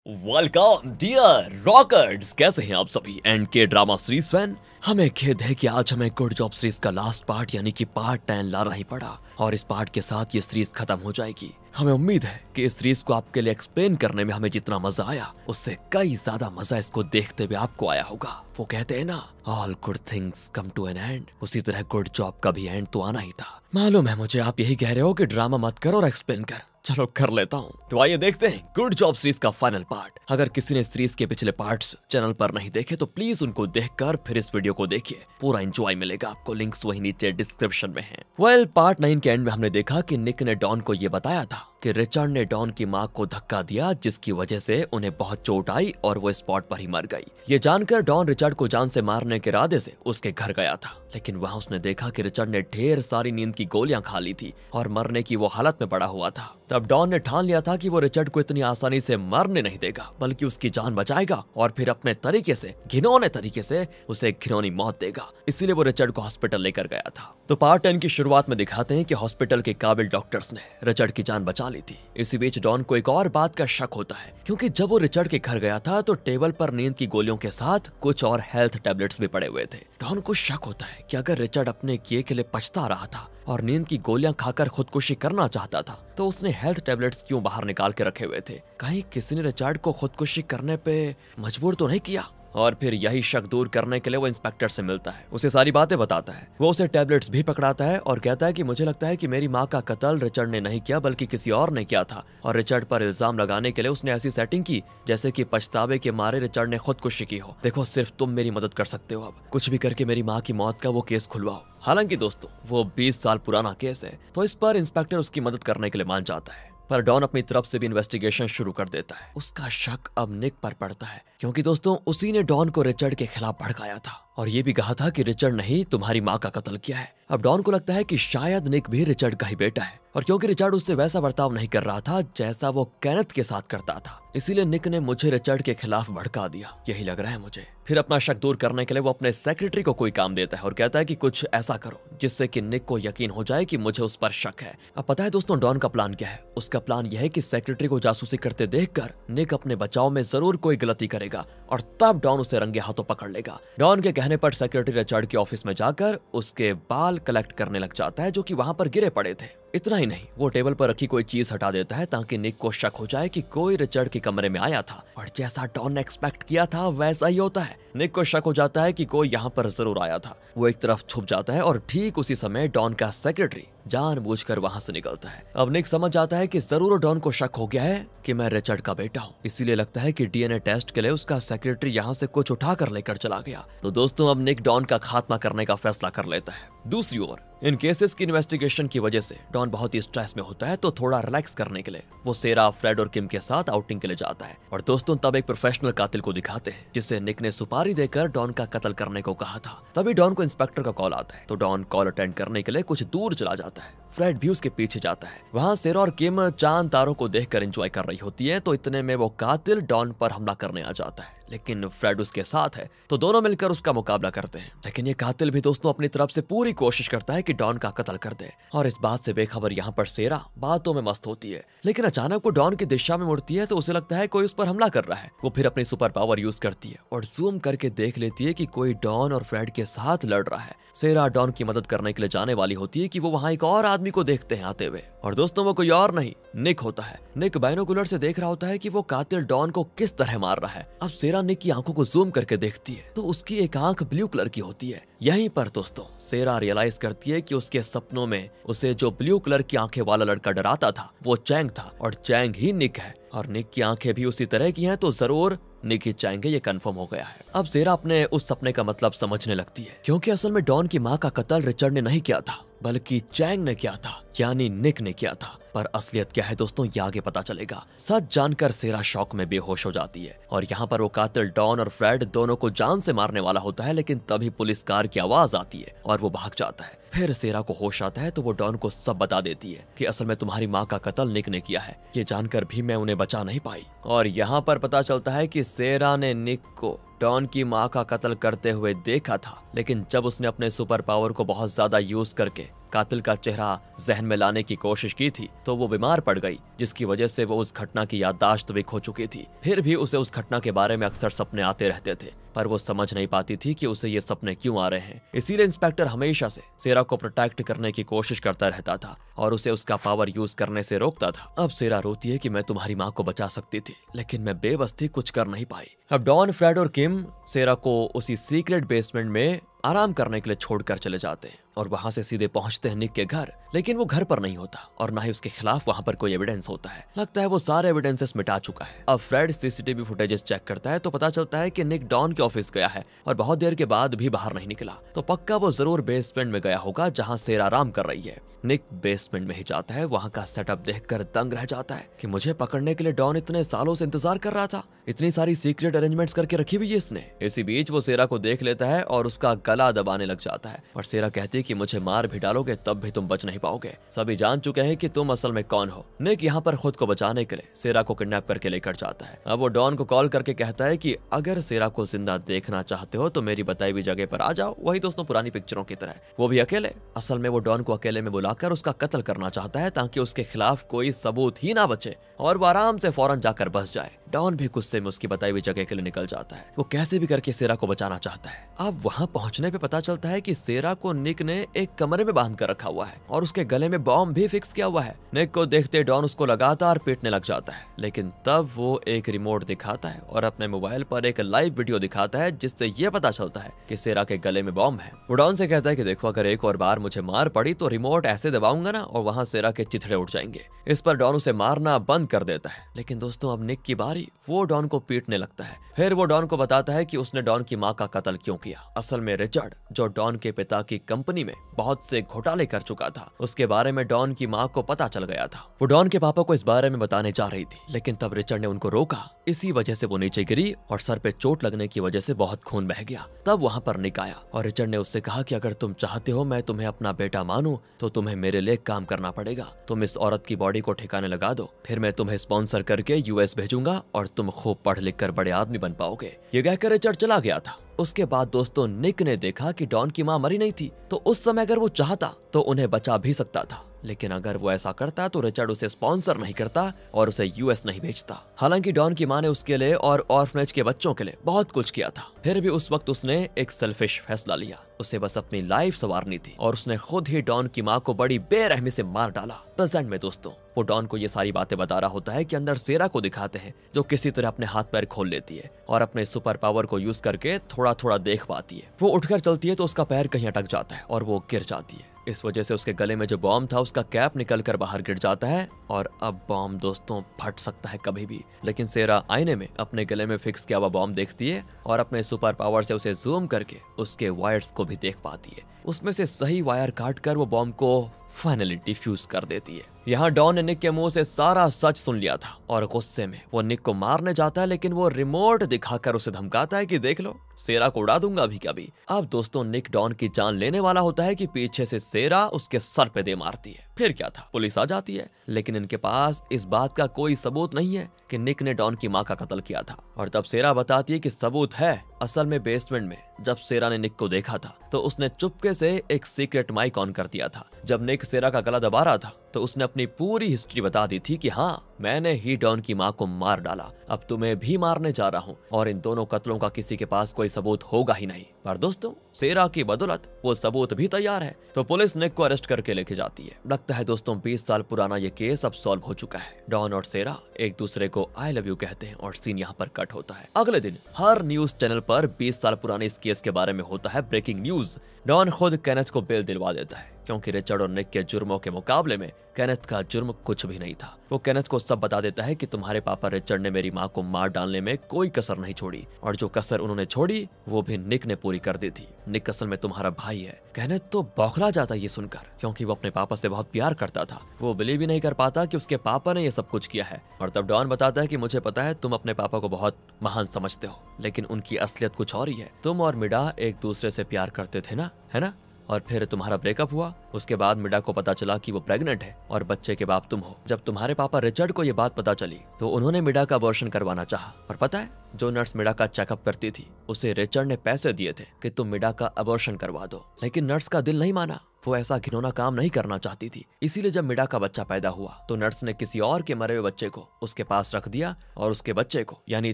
Welcome dear rockers, कैसे हैं आप सभी एंड के ड्रामा सीरीज फैन। हमें खेद है कि आज हमें गुड जॉब सीरीज का लास्ट पार्ट यानी कि पार्ट 10 लाना ही पड़ा और इस पार्ट के साथ ये सीरीज खत्म हो जाएगी। हमें उम्मीद है कि इस सीरीज को आपके लिए एक्सप्लेन करने में हमें जितना मजा आया उससे कई ज्यादा मजा इसको देखते हुए आपको आया होगा। वो कहते हैं ना, all good things come to an end, उसी तरह गुड जॉब का भी एंड तो आना ही था। मालूम है मुझे आप यही कह रहे हो कि ड्रामा मत कर और एक्सप्लेन कर, चलो कर लेता हूँ। तो आइए देखते हैं गुड जॉब सीरीज का फाइनल पार्ट। अगर किसी ने सीरीज के पिछले पार्ट्स चैनल पर नहीं देखे तो प्लीज उनको देखकर फिर इस वीडियो को देखिए, पूरा एंजॉय मिलेगा आपको। लिंक्स वही नीचे डिस्क्रिप्शन में हैं। वेल, पार्ट 9 के एंड में हमने देखा कि निक ने डॉन को ये बताया था कि रिचर्ड ने डॉन की मां को धक्का दिया जिसकी वजह से उन्हें बहुत चोट आई और वो स्पॉट पर ही मर गई। ये जानकर डॉन रिचर्ड को जान से मारने के इरादे से उसके घर गया था, लेकिन वहां उसने देखा कि रिचर्ड ने ढेर सारी नींद की गोलियां खा ली थी और मरने की वो हालत में पड़ा हुआ था। तब डॉन ने ठान लिया था कि वो रिचर्ड को इतनी आसानी से मरने नहीं देगा, बल्कि उसकी जान बचाएगा और फिर अपने तरीके से, घिनौने तरीके से उसे घिनौनी मौत देगा। इसीलिए वो रिचर्ड को हॉस्पिटल लेकर गया था। तो पार्ट 10 की शुरुआत में दिखाते हैं कि हॉस्पिटल के काबिल डॉक्टर्स ने रिचर्ड की जान बचा ली थी। इसी बीच डॉन को एक और बात का शक होता है, क्योंकि जब वो रिचर्ड के घर गया था तो टेबल पर नींद की गोलियों के साथ कुछ और हेल्थ टैबलेट्स भी पड़े हुए थे। डॉन को शक होता है कि अगर रिचर्ड अपने किए के लिए पछता रहा था और नींद की गोलियां खाकर खुदकुशी करना चाहता था तो उसने हेल्थ टैबलेट्स क्यों बाहर निकाल के रखे हुए थे। कहीं किसी ने रिचर्ड को खुदकुशी करने पे मजबूर तो नहीं किया। और फिर यही शक दूर करने के लिए वो इंस्पेक्टर से मिलता है, उसे सारी बातें बताता है। वो उसे टैबलेट्स भी पकड़ाता है और कहता है कि मुझे लगता है कि मेरी माँ का कत्ल रिचर्ड ने नहीं किया बल्कि किसी और ने किया था, और रिचर्ड पर इल्जाम लगाने के लिए उसने ऐसी सेटिंग की जैसे कि पछतावे के मारे रिचर्ड ने खुदकुशी की हो। देखो, सिर्फ तुम मेरी मदद कर सकते हो, अब कुछ भी करके मेरी माँ की मौत का वो केस खुलवाओ। हालांकि दोस्तों वो 20 साल पुराना केस है, तो इस पर इंस्पेक्टर उसकी मदद करने के लिए मान जाता है। पर डॉन अपनी तरफ से भी इन्वेस्टिगेशन शुरू कर देता है। उसका शक अब निक पर पड़ता है, क्योंकि दोस्तों उसी ने डॉन को रिचर्ड के खिलाफ भड़काया था और ये भी कहा था कि रिचर्ड ने ही तुम्हारी माँ का कत्ल किया है। अब डॉन को लगता है कि शायद निक भी रिचर्ड का ही बेटा है, और क्योंकि रिचर्ड उससे वैसा बर्ताव नहीं कर रहा था जैसा वो केनेथ के साथ करता था, इसीलिए निक ने मुझे रिचर्ड के खिलाफ भड़का दिया, यही लग रहा है मुझे। फिर अपना शक दूर करने के लिए वो अपने सेक्रेटरी को कोई काम देता है और कहता है कि कुछ ऐसा करो जिससे कि निक को यकीन हो जाए कि मुझे उस पर शक है। अब पता है दोस्तों डॉन का प्लान क्या है? उसका प्लान यह है कि सेक्रेटरी को जासूसी करते देखकर निक अपने बचाव में जरूर कोई गलती करेगा और तब डॉन उसे रंगे हाथों पकड़ लेगा। डॉन के कहने पर सेक्रेटरी रिचर्ड के ऑफिस में जाकर उसके बाल कलेक्ट करने लग जाता है जो कि वहां पर गिरे पड़े थे। इतना ही नहीं, वो टेबल पर रखी कोई चीज हटा देता है ताकि निक को शक हो जाए कि कोई रिचर्ड के कमरे में आया था, और जैसा डॉन ने एक्सपेक्ट किया था वैसा ही होता है। निक को शक हो जाता है कि कोई यहाँ पर जरूर आया था। वो एक तरफ छुप जाता है और ठीक उसी समय डॉन का सेक्रेटरी जानबूझकर वहां से निकलता है। अब निक समझ जाता है कि जरूर डॉन को शक हो गया है कि मैं रिचर्ड का बेटा हूँ, इसीलिए लगता है कि डीएनए टेस्ट के लिए उसका सेक्रेटरी यहाँ से कुछ उठा कर लेकर चला गया। तो दोस्तों अब निक डॉन का खात्मा करने का फैसला कर लेता है। दूसरी ओर इन केसेस की इन्वेस्टिगेशन की वजह से डॉन बहुत ही स्ट्रेस में होता है, तो थोड़ा रिलैक्स करने के लिए वो सेरा, फ्रेड और किम के साथ आउटिंग के लिए जाता है। और दोस्तों तब एक प्रोफेशनल कातिल को दिखाते हैं जिसे निक ने सुपारी देकर डॉन का कत्ल करने को कहा था। तभी डॉन को इंस्पेक्टर का कॉल आता है, तो डॉन कॉल अटेंड करने के लिए कुछ दूर चला जाता है। फ्रेड भी उसके पीछे जाता है। वहाँ सेरा और किम चांद तारों को देखकर एंजॉय कर रही होती है, तो इतने में वो कातिल डॉन पर हमला करने आ जाता है, लेकिन फ्रेड उसके साथ है तो दोनों मिलकर उसका मुकाबला करते हैं। लेकिन ये कातिल भी दोस्तों अपनी तरफ से पूरी कोशिश करता है कि डॉन का कत्ल कर दे, और इस बात से बेखबर यहाँ पर सेरा बातों में मस्त होती है। लेकिन अचानक वो डॉन की दिशा में मुड़ती है तो उसे लगता है कोई उस पर हमला कर रहा है। वो फिर अपनी सुपर पावर यूज करती है और जूम करके देख लेती है कि कोई डॉन और फ्रेड के साथ लड़ रहा है। सेरा डॉन की मदद करने के लिए जाने वाली होती है कि वो वहाँ एक और आदमी को देखते हैं आते हुए, और दोस्तों वो कोई और नहीं निक होता है। निक बाइनोकुलर से देख रहा होता है कि वो कातिल डॉन को किस तरह मार रहा है। अब सेरा निक की आंखों को जूम करके देखती है तो उसकी एक आंख ब्लू कलर की होती है। यहीं पर दोस्तों सेरा रियलाइज करती है कि उसके सपनों में उसे जो ब्लू कलर की आंखें वाला लड़का डराता था वो चैंग था, और चैंग ही निक है, और निक की आंखें भी उसी तरह की हैं, तो जरूर निक ही चाहेंगे, ये कंफर्म हो गया है। अब सेरा अपने उस सपने का मतलब समझने लगती है, क्योंकि असल में डॉन की माँ का कत्ल रिचर्ड ने नहीं किया था बल्कि चैंग ने किया था, यानी निक ने किया था। पर असलियत क्या है दोस्तों ये आगे पता चलेगा। सच जानकर सेरा शॉक में बेहोश हो जाती है, और यहाँ पर वो कातिल डॉन और फ्रेड दोनों को जान से मारने वाला होता है, लेकिन तभी पुलिस कार की आवाज आती है और वो भाग जाता है। फिर सेरा को होश आता है तो वो डॉन को सब बता देती है कि असल में तुम्हारी माँ का कत्ल निक ने किया है। ये जानकर भी मैं उन्हें बचा नहीं पाई, और यहाँ पर पता चलता है कि सेरा ने निक को डॉन की माँ का कत्ल करते हुए देखा था, लेकिन जब उसने अपने सुपर पावर को बहुत ज्यादा यूज करके कातिल का चेहरा जहन में लाने की कोशिश की थी तो वो बीमार पड़ गई, जिसकी वजह से वो उस घटना की याददाश्त भी खो चुकी थी। फिर भी उसे उस घटना के बारे में अक्सर सपने आते रहते थे, पर वो समझ नहीं पाती थी कि उसे ये सपने क्यों आ रहे हैं। इसीलिए इंस्पेक्टर हमेशा से सेरा को प्रोटेक्ट करने की कोशिश करता रहता था और उसे उसका पावर यूज करने से रोकता था। अब सेरा रोती है कि मैं तुम्हारी माँ को बचा सकती थी, लेकिन मैं बेबस थी, कुछ कर नहीं पाई। अब डॉन, फ्रेड और किम सेरा को उसी सीक्रेट बेसमेंट में आराम करने के लिए छोड़कर चले जाते हैं और वहां से सीधे पहुंचते हैं निक के घर। लेकिन वो घर पर नहीं होता और ना ही उसके खिलाफ वहां पर कोई एविडेंस होता है। लगता है वो सारे एविडेंसेस मिटा चुका है। अब फ्रेड सीसीटीवी फुटेजेस चेक करता है तो पता चलता है कि निक डॉन के ऑफिस गया है और बहुत देर के बाद भी बाहर नहीं निकला, तो पक्का वो जरूर बेसमेंट में गया होगा जहां सेरा आराम कर रही है। निक बेसमेंट में ही जाता है, वहां का सेटअप देखकर दंग रह जाता है कि मुझे पकड़ने के लिए डॉन इतने सालों से इंतजार कर रहा था, इतनी सारी सीक्रेट अरेंजमेंट्स करके रखी हुई है इसने। इसी बीच वो सेरा को देख लेता है और उसका गला दबाने लग जाता है और सेरा कहती है कि मुझे मार भी डालोगे तब भी तुम बच नहीं पाओगे, सभी जान चुके हैं कि तुम असल में कौन हो। निक यहाँ पर खुद को बचाने के लिए सेरा को किडनैप करके लेकर जाता है। अब वो डॉन को कॉल करके कहता है कि अगर सेरा को जिंदा देखना चाहते हो तो मेरी बताई हुई जगह पर आ जाओ। वही दोस्तों पुरानी पिक्चरों की तरह, वो भी अकेले। असल में वो डॉन को अकेले में बुलाकर उसका कत्ल करना चाहता है ताकि उसके खिलाफ कोई सबूत ही ना बचे और वो आराम से फौरन जाकर बस जाए। डॉन भी गुस्से में उसकी बताई हुई जगह के लिए निकल जाता है। वो कैसे भी करके सेरा को बचाना चाहता है। अब वहां पहुंचने पे पता चलता है कि सेरा को निक ने एक कमरे में बांध कर रखा हुआ है और उसके गले में बॉम्ब भी फिक्स किया हुआ है। निक को देखते डॉन उसको लगातार पीटने लग जाता है, लेकिन तब वो एक रिमोट दिखाता है और अपने मोबाइल पर एक लाइव वीडियो दिखाता है जिससे ये पता चलता है कि सेरा के गले में बॉम्ब है। वो डॉन से कहता है कि देखो, अगर एक और बार मुझे मार पड़ी तो रिमोट ऐसे दबाऊंगा ना और वहां सेरा के चिथड़े उठ जाएंगे। इस पर डॉन उसे मारना बंद कर देता है। लेकिन दोस्तों अब निक की बारी, वो डॉन को पीटने लगता है। फिर वो डॉन को बताता है कि उसने डॉन की माँ का कत्ल क्यों किया। असल में रिचर्ड, जो डॉन के पिता की कंपनी में बहुत से घोटाले कर चुका था, उसके बारे में डॉन की माँ को पता चल गया था। वो डॉन के पापा को इस बारे में बताने जा रही थी, लेकिन तब रिचर्ड ने उनको रोका। इसी वजह से वो नीचे गिरी और सर पे चोट लगने की वजह से बहुत खून बह गया। तब वहां पर निक आया और रिचर्ड ने उससे कहा कि अगर तुम चाहते हो मैं तुम्हें अपना बेटा मानूं तो तुम्हें मेरे लिए काम करना पड़ेगा। तुम इस औरत की बॉडी को ठिकाने लगा दो, फिर मैं तुम्हें स्पॉन्सर करके यूएस भेजूंगा और तुम खूब पढ़ लिख कर बड़े आदमी बन पाओगे। ये कहकर रिचर्ड चला गया था। उसके बाद दोस्तों निक ने देखा कि डॉन की माँ मरी नहीं थी, तो उस समय अगर वो चाहता तो उन्हें बचा भी सकता था। लेकिन अगर वो ऐसा करता तो रिचर्ड उसे स्पॉन्सर नहीं करता और उसे यूएस नहीं भेजता। हालांकि डॉन की माँ ने उसके लिए और ऑर्फनेज के बच्चों के लिए बहुत कुछ किया था, फिर भी उस वक्त उसने एक सेल्फिश फैसला लिया। उसे बस अपनी लाइफ संवारनी थी और उसने खुद ही डॉन की माँ को बड़ी बेरहमी से मार डाला। प्रेजेंट में दोस्तों वो डॉन को ये सारी बातें बता रहा होता है कि अंदर सेरा को दिखाते हैं, जो किसी तरह अपने हाथ पैर खोल लेती है और अपने सुपर पावर को यूज करके थोड़ा थोड़ा देख पाती है। वो उठकर चलती है तो उसका पैर कहीं अटक जाता है और वो गिर जाती है। इस वजह से उसके गले में जो बॉम्ब था उसका कैप निकल कर बाहर गिर जाता है और अब बॉम्ब दोस्तों फट सकता है कभी भी। लेकिन सेरा आईने में अपने गले में फिक्स किया हुआ बॉम्ब देखती है और अपने सुपर पावर से उसे जूम करके उसके वायर्स को भी देख पाती है। उसमें से सही वायर काट कर वो बॉम्ब को फाइनली डिफ्यूज कर देती है। यहाँ डॉन ने निक के मुंह से सारा सच सुन लिया था और गुस्से में वो निक को मारने जाता है, लेकिन वो रिमोट दिखाकर उसे धमकाता है कि देख लो सेरा को उड़ा दूंगा अभी कभी। अब दोस्तों निक डॉन की जान लेने वाला होता है कि पीछे से सेरा उसके सर पे दे मारती है। फिर क्या था, पुलिस आ जाती है, लेकिन इनके पास इस बात का कोई सबूत नहीं है कि निक ने डॉन की माँ का कत्ल किया था। और तब सेरा बताती है कि सबूत है। असल में बेसमेंट में जब सेरा ने निक को देखा था तो उसने चुपके से एक सीक्रेट माइक ऑन कर दिया था। जब निक सेरा का गला दबा रहा था तो उसने अपनी पूरी हिस्ट्री बता दी थी कि हाँ मैंने ही डॉन की माँ को मार डाला, अब तुम्हें भी मारने जा रहा हूँ और इन दोनों कत्लों का किसी के पास कोई सबूत होगा ही नहीं। पर दोस्तों सेरा की बदौलत वो सबूत भी तैयार है, तो पुलिस निक को अरेस्ट करके लेके जाती है। लगता है दोस्तों 20 साल पुराना ये केस अब सॉल्व हो चुका है। डॉन और सेरा एक दूसरे को आई लव यू कहते हैं और सीन यहाँ पर कट होता है। अगले दिन हर न्यूज चैनल पर 20 साल पुराने इस केस के बारे में होता है ब्रेकिंग न्यूज। डॉन खुद केनेथ को बेल दिलवा देता है क्योंकि रिचर्ड और निक के जुर्मों के मुकाबले में केनेथ का जुर्म कुछ भी नहीं था। वो केनेथ को सब बता देता है कि तुम्हारे पापा रिचर्ड ने मेरी माँ को मार डालने में कोई कसर नहीं छोड़ी और जो कसर उन्होंने छोड़ी वो भी निक ने पूरी कर दी थी। निक असल में तुम्हारा भाई है। केनेथ तो बौखला जाता ये सुनकर क्योंकि वो अपने पापा से बहुत प्यार करता था। वो बिलीव भी नहीं कर पाता कि उसके पापा ने ये सब कुछ किया है। और तब डॉन बताता है कि मुझे पता है तुम अपने पापा को बहुत महान समझते हो, लेकिन उनकी असलियत कुछ और ही है। तुम और मिडा एक दूसरे से प्यार करते थे ना, है ना? और फिर तुम्हारा ब्रेकअप हुआ। उसके बाद मिडा को पता चला कि वो प्रेग्नेंट है और बच्चे के बाप तुम हो। जब तुम्हारे पापा रिचर्ड को ये बात पता चली तो उन्होंने मिडा का अबॉर्शन करवाना चाहा। और पता है, जो नर्स मिडा का चेकअप करती थी उसे रिचर्ड ने पैसे दिए थे कि तुम मिडा का अबॉर्शन करवा दो, लेकिन नर्स का दिल नहीं माना। वो ऐसा घिनौना काम नहीं करना चाहती थी। इसीलिए जब मिडा का बच्चा पैदा हुआ तो नर्स ने किसी और के मरे हुए बच्चे को उसके पास रख दिया और उसके बच्चे को, यानी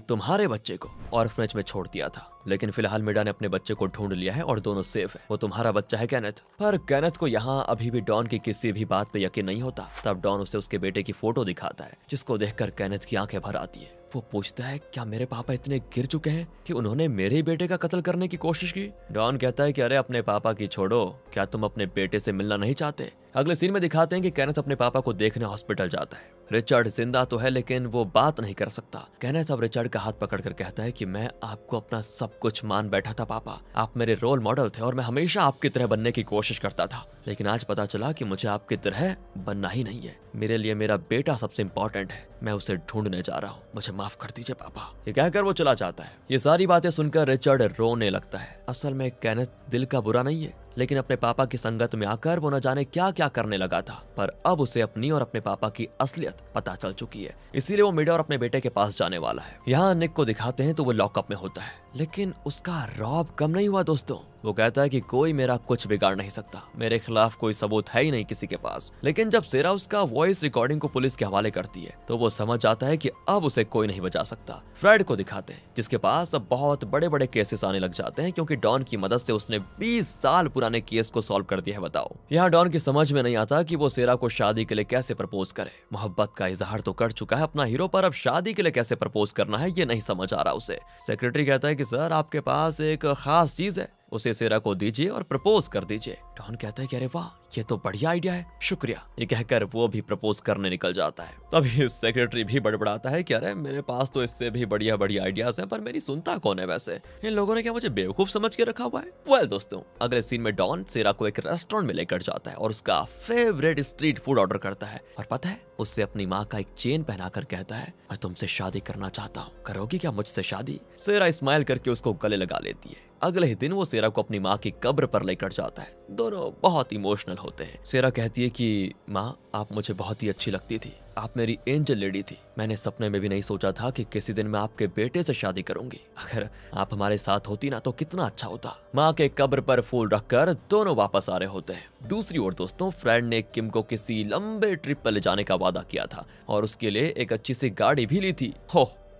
तुम्हारे बच्चे को, ऑर्फनेज में छोड़ दिया था। लेकिन फिलहाल मिडा ने अपने बच्चे को ढूंढ लिया है और दोनों सेफ है। वो तुम्हारा बच्चा है केनेथ। पर केनेथ को यहाँ अभी भी डॉन की किसी भी बात पे यकीन नहीं होता। तब डॉन उसे उसके बेटे की फोटो दिखाता है, जिसको देखकर केनेथ की आंखें भर आती है। वो पूछता है, क्या मेरे पापा इतने गिर चुके हैं कि उन्होंने मेरे ही बेटे का कत्ल करने की कोशिश की? डॉन कहता है कि अरे अपने पापा की छोड़ो, क्या तुम अपने बेटे से मिलना नहीं चाहते? अगले सीन में दिखाते हैं कि केनेथ अपने पापा को देखने हॉस्पिटल जाता है। रिचर्ड जिंदा तो है लेकिन वो बात नहीं कर सकता। केनेथ अब रिचर्ड का हाथ पकड़कर कहता है कि मैं आपको अपना सब कुछ मान बैठा था पापा, आप मेरे रोल मॉडल थे और मैं हमेशा आपकी तरह बनने की कोशिश करता था, लेकिन आज पता चला कि मुझे आपकी तरह बनना ही नहीं है। मेरे लिए मेरा बेटा सबसे इम्पोर्टेंट है, मैं उसे ढूंढने जा रहा हूँ, मुझे माफ कर दीजिए पापा। ये कहकर वो चला जाता है। ये सारी बातें सुनकर रिचर्ड रोने लगता है। असल में केनेथ दिल का बुरा नहीं है, लेकिन अपने पापा की संगत में आकर वो न जाने क्या क्या करने लगा था। पर अब उसे अपनी और अपने पापा की असलियत पता चल चुकी है, इसीलिए वो मिडा और अपने बेटे के पास जाने वाला है। यहाँ निक को दिखाते हैं तो वो लॉकअप में होता है, लेकिन उसका रौब कम नहीं हुआ दोस्तों। वो कहता है कि कोई मेरा कुछ बिगाड़ नहीं सकता, मेरे खिलाफ कोई सबूत है ही नहीं किसी के पास। लेकिन जब सेरा उसका वॉइस रिकॉर्डिंग को पुलिस के हवाले करती है तो वो समझ जाता है कि अब उसे कोई नहीं बचा सकता। फ्रेड को दिखाते हैं, जिसके पास अब बहुत बड़े बड़े केसेस आने लग जाते हैं, क्योंकि डॉन की मदद से उसने 20 साल पुराने केस को सॉल्व कर दिया है। बताओ, यहाँ डॉन की समझ में नहीं आता कि वो सेरा को शादी के लिए कैसे प्रपोज करे। मोहब्बत का इजहार तो कर चुका है अपना हीरो, पर अब शादी के लिए कैसे प्रपोज करना है ये नहीं समझ आ रहा उसे। सेक्रेटरी कहता है कि सर आपके पास एक खास चीज है, उसे सेरा को दीजिए और प्रपोज कर दीजिए। डॉन कहता है कि अरे वाह, ये तो बढ़िया आइडिया है, शुक्रिया। ये कहकर वो भी प्रपोज करने निकल जाता है। तभी सेक्रेटरी भी बड़बड़ाता है कि अरे मेरे पास तो इससे भी बढ़िया बढ़िया आइडियाज हैं, पर मेरी सुनता कौन है? वैसे इन लोगों ने क्या मुझे बेवकूफ समझ के रखा हुआ है? वेल दोस्तों, अगले सीन में डॉन सेरा को एक रेस्टोरेंट में लेकर जाता है और उसका फेवरेट स्ट्रीट फूड ऑर्डर करता है। और पता है, उससे अपनी माँ का एक चेन पहनाकर कहता है, मैं तुमसे शादी करना चाहता हूँ, करोगी क्या मुझसे शादी? सेरा स्माइल करके उसको गले लगा लेती है। अगले ही दिन वो सेरा को अपनी माँ की कब्र पर लेकर जाता है। दोनों बहुत इमोशनल होते हैं। सेरा कहती है कि माँ, आप मुझे बहुत ही अच्छी लगती थी, आप मेरी एंजल लेडी थी। मैंने सपने में भी नहीं सोचा था कि किसी दिन मैं आपके बेटे से शादी करूंगी। अगर आप हमारे साथ होती ना तो कितना अच्छा होता। माँ के कब्र पर फूल रखकर दोनों वापस आ रहे होते हैं। दूसरी ओर दोस्तों, फ्रेड ने किम को किसी लंबे ट्रिप पर ले जाने का वादा किया था और उसके लिए एक अच्छी सी गाड़ी भी ली थी।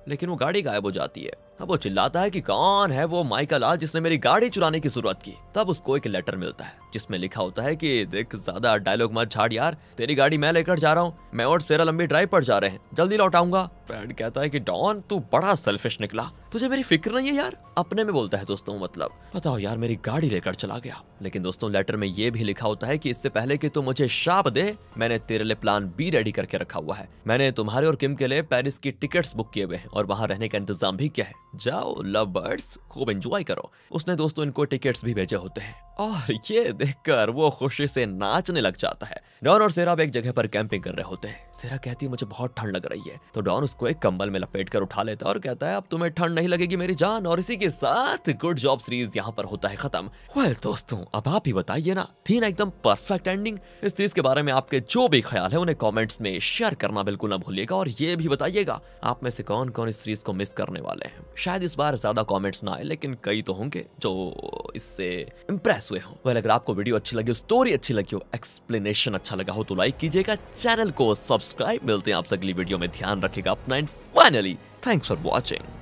लेकिन वो गाड़ी गायब हो जाती है। अब वो चिल्लाता है कि कौन है वो माइका लाल जिसने मेरी गाड़ी चुराने की जरूरत की। तब उसको एक लेटर मिलता है जिसमें लिखा होता है कि देख, ज्यादा डायलॉग मत झाड़ यार, तेरी गाड़ी मैं लेकर जा रहा हूँ, मैं और सेरा लंबी ड्राइव पर जा रहे हैं, जल्दी लौट आऊंगा। फ्रेड कहता है कि डॉन, तू बड़ा सेल्फिश निकला, तुझे मेरी फिक्र नहीं है यार। अपने में बोलता है दोस्तों, मतलब बताओ यार, मेरी गाड़ी लेकर चला गया। लेकिन दोस्तों, लेटर में ये भी लिखा होता है कि इससे पहले कि तू मुझे शाप दे, मैंने तेरे लिए प्लान बी रेडी करके रखा हुआ है। मैंने तुम्हारे और किम के लिए पेरिस की टिकट्स बुक किए हुए हैं और वहां रहने का इंतजाम भी किया है। जाओ लव बर्ड्स, खूब एंजॉय करो। उसने दोस्तों इनको टिकट्स भी भेजे होते हैं और ये देखकर वो खुशी से नाचने लग जाता है। डॉन और सेरा एक जगह पर कैंपिंग कर रहे होते हैं। सेरा कहती है मुझे बहुत ठंड लग रही है, तो डॉन उसको एक कंबल में लपेट कर उठा लेता है और कहता है अब तुम्हें ठंड नहीं लगेगी मेरी जान। और इसी के साथ गुड जॉब सीरीज यहाँ पर होता है खत्म। वेल दोस्तों, अब आप ही बताइए ना, थी ना एकदम परफेक्ट एंडिंग? इस सीरीज के बारे में आपके जो भी ख्याल है उन्हें कमेंट्स में शेयर करना बिल्कुल ना भूलिएगा और ये भी बताइएगा आप में से कौन कौन इस सीरीज को मिस करने वाले हैं। शायद इस बार ज्यादा कमेंट्स ना आए, लेकिन कई तो होंगे जो इससे इंप्रेस हुए हों। वेल, अगर आपको वीडियो अच्छी लगी हो, स्टोरी अच्छी लगी हो, एक्सप्लेनेशन अच्छा लगा हो तो लाइक कीजिएगा, चैनल को सब्सक्राइब। मिलते हैं आपसे अगली वीडियो में, ध्यान रखिएगा अपना and finally thanks for watching.